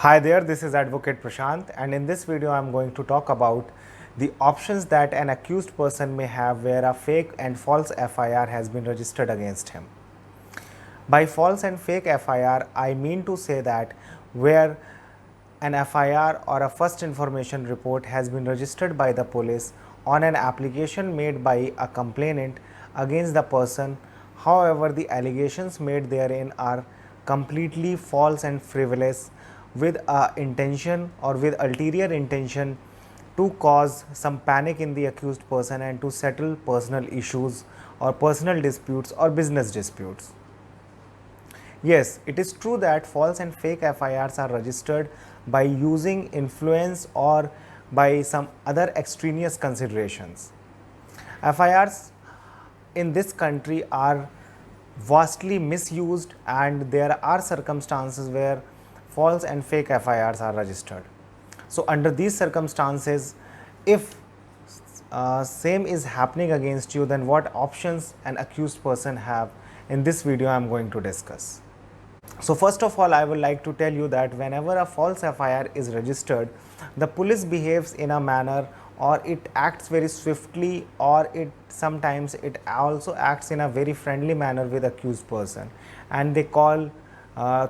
Hi there, this is Advocate Prashant, and in this video I am going to talk about the options that an accused person may have where a fake and false FIR has been registered against him. By false and fake FIR, I mean to say that where an FIR or a first information report has been registered by the police on an application made by a complainant against the person. However, the allegations made therein are completely false and frivolous with a intention or with ulterior intention to cause some panic in the accused person and to settle personal issues or personal disputes or business disputes. Yes, it is true that false and fake FIRs are registered by using influence or by some other extraneous considerations. FIRs in this country are vastly misused, and there are circumstances where false and fake FIRs are registered. So under these circumstances, if same is happening against you, then what options an accused person have, in this video I am going to discuss. So first of all, I would like to tell you that whenever a false FIR is registered, the police behaves in a manner, or it acts very swiftly, or it sometimes it also acts in a very friendly manner with accused person, and they call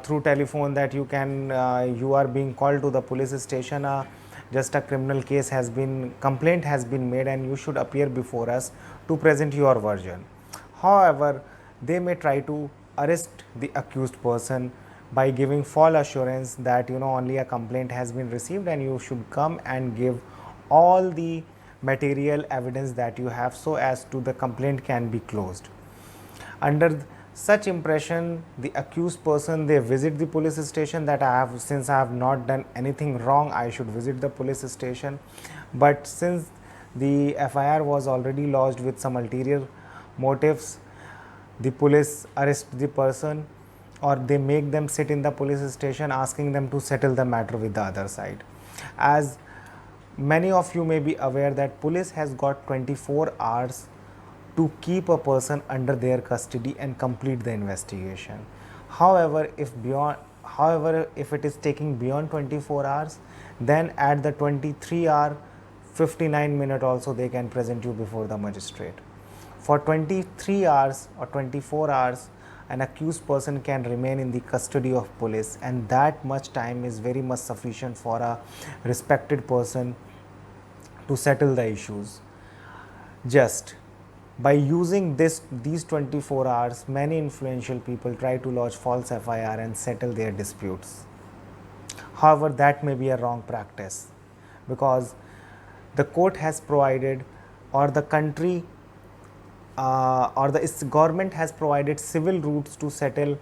through telephone that you are being called to the police station, just a criminal case has been, complaint has been made, and you should appear before us to present your version. However, they may try to arrest the accused person by giving false assurance that only a complaint has been received and you should come and give all the material evidence that you have so as to the complaint can be closed. Under such impression, the accused person, they visit the police station that since I have not done anything wrong, I should visit the police station. But since the FIR was already lodged with some ulterior motives, the police arrest the person, or they make them sit in the police station asking them to settle the matter with the other side. As many of you may be aware that police has got 24 hours to keep a person under their custody and complete the investigation. However, if it is taking beyond 24 hours, then at the 23-hour 59-minute also they can present you before the magistrate. For 23 hours or 24 hours, an accused person can remain in the custody of police, and that much time is very much sufficient for a respected person to settle the issues. Just by using these 24 hours, many influential people try to lodge false FIR and settle their disputes. However, that may be a wrong practice, because the court has provided, or the country or the government has provided civil routes to settle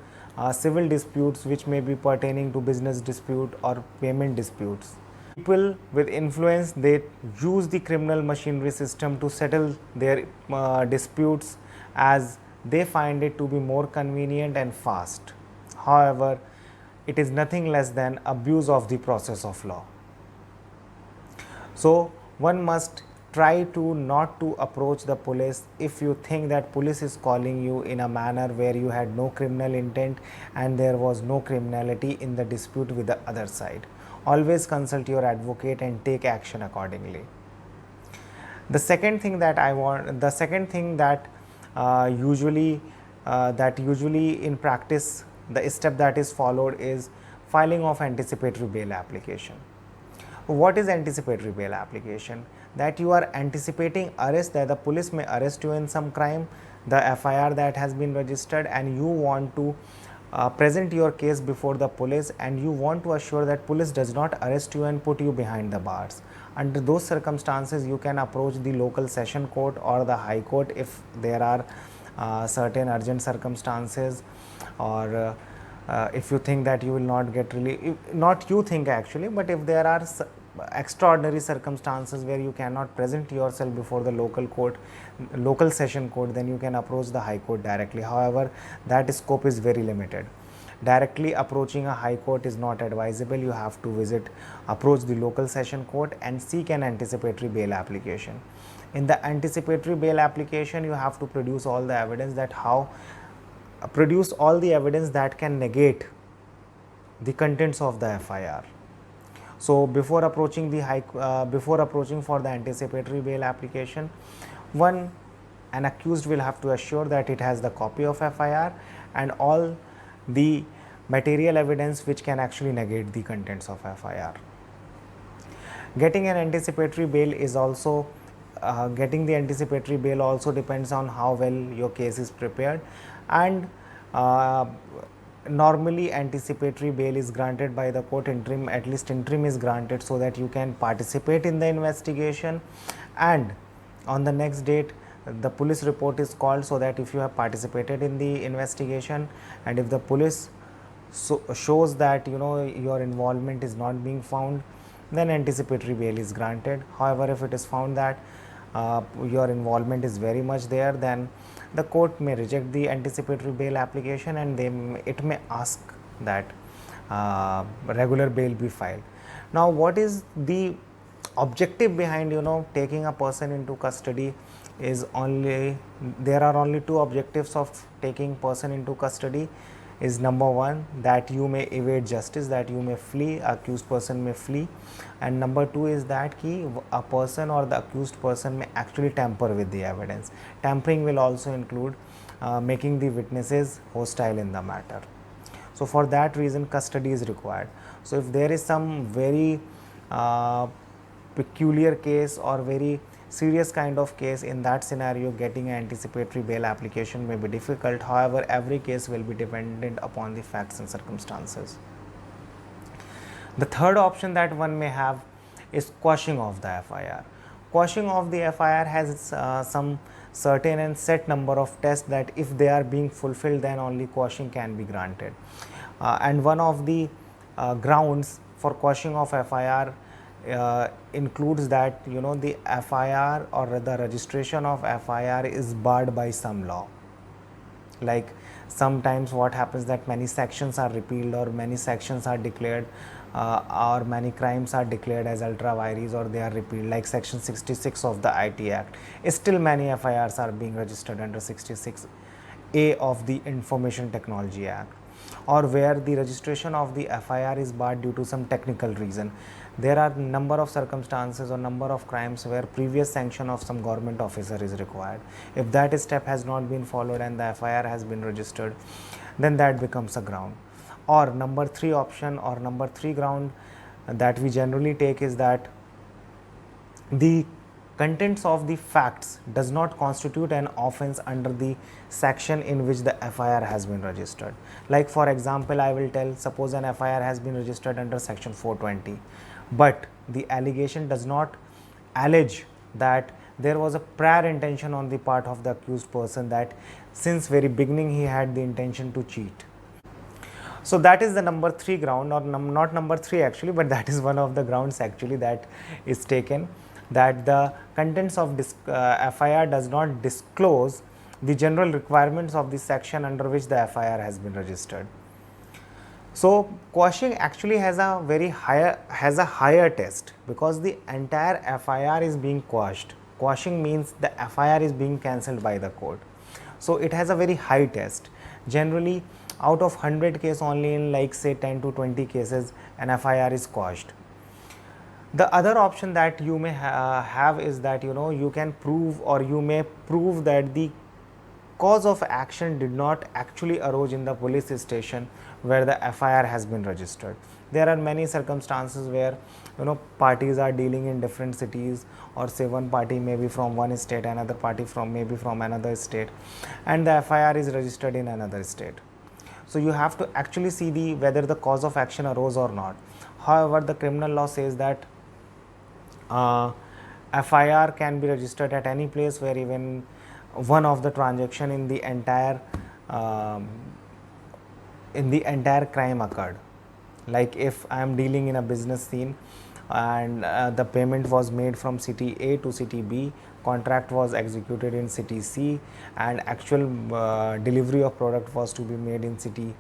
civil disputes which may be pertaining to business dispute or payment disputes. People with influence, they use the criminal machinery system to settle their disputes as they find it to be more convenient and fast. However, it is nothing less than abuse of the process of law. So one must try to not to approach the police if you think that police is calling you in a manner where you had no criminal intent and there was no criminality in the dispute with the other side. Always consult your advocate and take action accordingly. The second thing that usually in practice, the step that is followed is filing of anticipatory bail application. What is anticipatory bail application? That you are anticipating arrest, that the police may arrest you in some crime, the FIR that has been registered, and you want to present your case before the police, and you want to assure that police does not arrest you and put you behind the bars. Under those circumstances, you can approach the local session court or the high court if there are certain urgent circumstances, or if you think that you will not get relief, not you think actually, but if there are extraordinary circumstances where you cannot present yourself before the local session court, then you can approach the high court directly. However, that scope is very limited. Directly approaching a high court is not advisable. You have to approach the local session court and seek an anticipatory bail application. In the anticipatory bail application, you have to produce all the evidence that can negate the contents of the FIR. So before approaching for the anticipatory bail application, an accused will have to assure that it has the copy of FIR and all the material evidence which can actually negate the contents of FIR. Getting an anticipatory bail is also getting the anticipatory bail also depends on how well your case is prepared, and normally anticipatory bail is granted by the court. At least interim is granted so that you can participate in the investigation, and on the next date the police report is called, so that if you have participated in the investigation and if the police shows that your involvement is not being found, then anticipatory bail is granted. However, if it is found that your involvement is very much there, then the court may reject the anticipatory bail application and it may ask that regular bail be filed. Now, what is the objective behind taking a person into custody? There are only two objectives of taking person into custody. Is number one, that you may evade justice, that you may flee, accused person may flee, and number two is that a person or the accused person may actually tamper with the evidence. Tampering will also include making the witnesses hostile in the matter. So for that reason custody is required. So if there is some very peculiar case or very serious kind of case, in that scenario getting an anticipatory bail application may be difficult. However, every case will be dependent upon the facts and circumstances. The third option that one may have is quashing of the FIR. Quashing of the FIR has some certain and set number of tests that if they are being fulfilled, then only quashing can be granted. And one of the grounds for quashing of FIR includes that the FIR or the registration of FIR is barred by some law. Like sometimes what happens that many sections are repealed or many sections are declared or many crimes are declared as ultra vires or they are repealed, like section 66 of the IT Act. Still many FIRs are being registered under 66A of the Information Technology Act, or where the registration of the FIR is barred due to some technical reason. There are number of circumstances or number of crimes where previous sanction of some government officer is required. If that step has not been followed and the FIR has been registered, then that becomes a ground. Or number three option or number three ground that we generally take is that the contents of the facts does not constitute an offense under the section in which the FIR has been registered. Like for example, I will tell, suppose an FIR has been registered under section 420, but the allegation does not allege that there was a prior intention on the part of the accused person, that since very beginning he had the intention to cheat. So that is the number three ground, or not number three actually, but that is one of the grounds actually that is taken, that the contents of FIR does not disclose the general requirements of the section under which the FIR has been registered. So quashing actually has a higher test, because the entire FIR is being quashed. Quashing means the FIR is being cancelled by the court. So it has a very high test. Generally, out of 100 cases, only in like say 10 to 20 cases an FIR is quashed. The other option that you may have is that you can prove, or you may prove that the cause of action did not actually arose in the police station where the FIR has been registered. There are many circumstances where parties are dealing in different cities, or say one party may be from one state, another party maybe from another state, and the FIR is registered in another state. So you have to actually see whether the cause of action arose or not. However, the criminal law says that FIR can be registered at any place where even one of the transaction in the entire crime occurred. Like if I am dealing in a business scene and the payment was made from city A to city B, contract was executed in city C, and actual delivery of product was to be made in city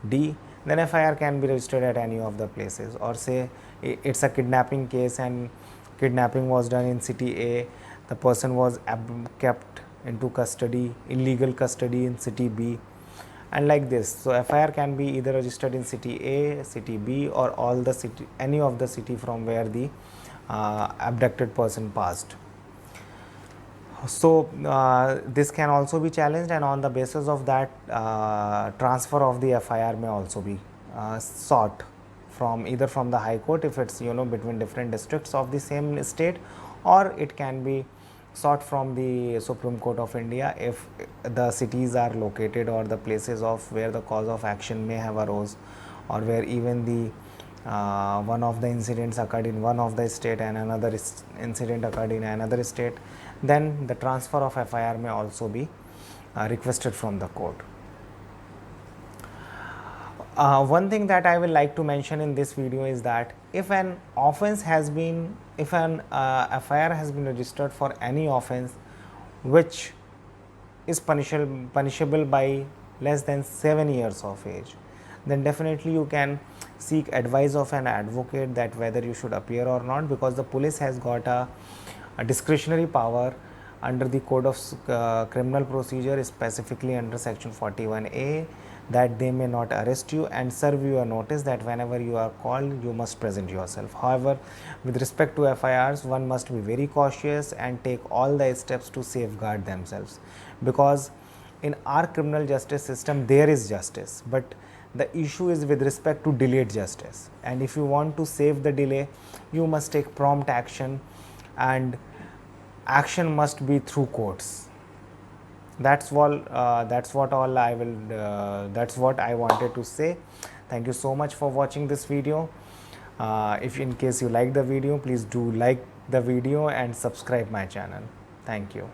D, then FIR can be registered at any of the places. Or say it's a kidnapping case and kidnapping was done in city A, the person was kept into custody, illegal custody in city B, and like this. So FIR can be either registered in city A, city B, or all the city, any of the city from where the abducted person passed. So this can also be challenged, and on the basis of that, transfer of the FIR may also be sought from either from the High Court if it's between different districts of the same state, or it can be sought from the Supreme Court of India if the cities are located or the places of where the cause of action may have arose, or where even the one of the incidents occurred in one of the state and another incident occurred in another state, then the transfer of FIR may also be requested from the court. One thing that I will like to mention in this video is that if an offense has been, if an FIR has been registered for any offense which is punishable by less than 7 years of age, then definitely you can seek advice of an advocate that whether you should appear or not, because the police has got a discretionary power under the Code of Criminal Procedure, specifically under section 41A, that they may not arrest you and serve you a notice that whenever you are called you must present yourself. However, with respect to FIRs, one must be very cautious and take all the steps to safeguard themselves, because in our criminal justice system there is justice, but the issue is with respect to delayed justice, and if you want to save the delay, you must take prompt action, and action must be through courts. That's all. That's what I wanted to say. Thank you so much for watching this video. If in case you like the video, please do like the video and subscribe my channel. Thank you.